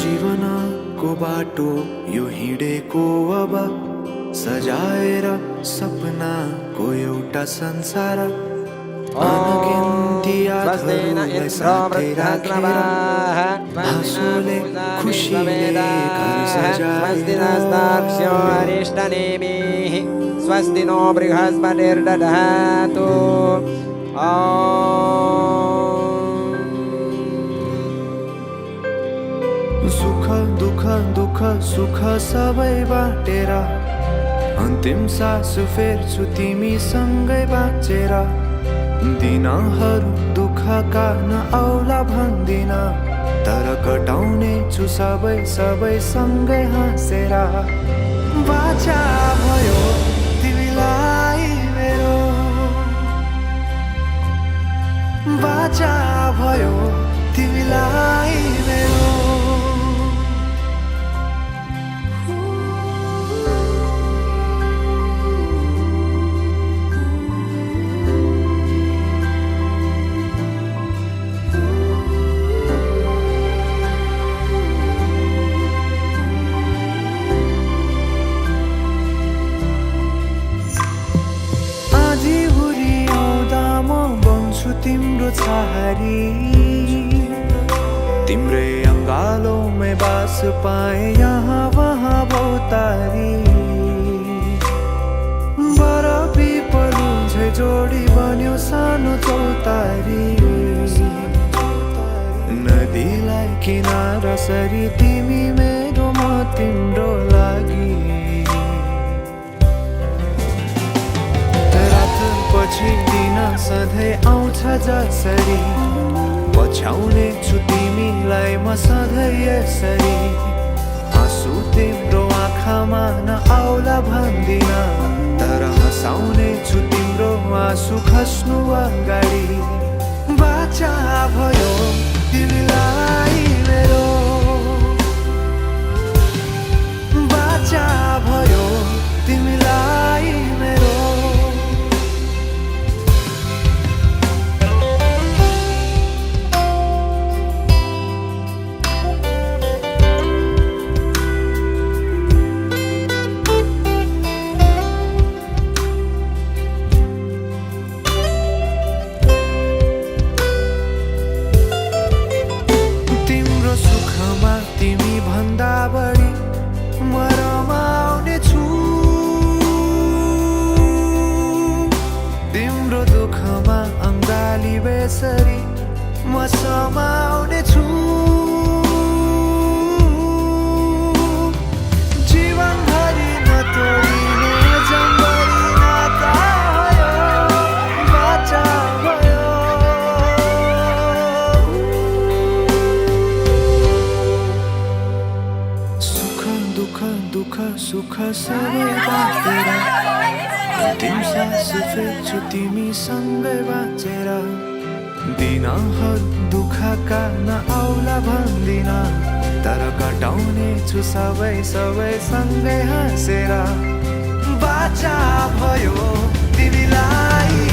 जीवनको बाटो यो हिँडेको अब सजाएर सपनाको एउटा संसार अनगिन्ती यादहरूलाई साथै राखेर हाँसोले खुसीले घर सजाएर स्वस्ति नो बृहस्पतिर्दधातु सुख दुःख दुःख सुख सबै बाटेर अन्तिम सास फेर्छु तिमीसँगै बाँचेर दिनहरू दुःखका नआउला भन्दिन तर कटाउने छु सबै सबै सँगै हाँसेर बाचा भयो तिमीलाई मेरो बाचा भयो तिमीलाई मेरो तिम्रो छहारी तिम्रै अङ्गालोमै बास पाए यहाँ वहाँ बहुतारी बरफी पलुझै जोडी बन्यो सानो चौतारी नदीलाई किनारा सरी तिमी मेरो म तिम्रो लागि पछि दिन सधैँ आउँछ जसरी पछ्याउने छु तिमीलाई म सधैँ यसरी आँसु तिम्रो आँखामा नआउला भन्दिन तर हँसाउने छु तिम्रो आँसु खस्नु अगाडि बाचा भयो तिमीलाई मेरो बाचा भयो तिमीलाई मेरो तिमी भन्दा बढी म रमाउने छु तिम्रो दुःखमा अङ्गाली बेसरी म समाउने छु जीवनभरि नतोडिने जम्बरी नाता बाचा दुःख सुख सबै बाँटेर अन्तिम सास फेर्छु तिमीसँगै बाँचेर दिनहरू दुःखका नआउला भन्दिन तर कटाउने छु सबै सबै सँगै हाँसेर बाचा भयो तिमीलाई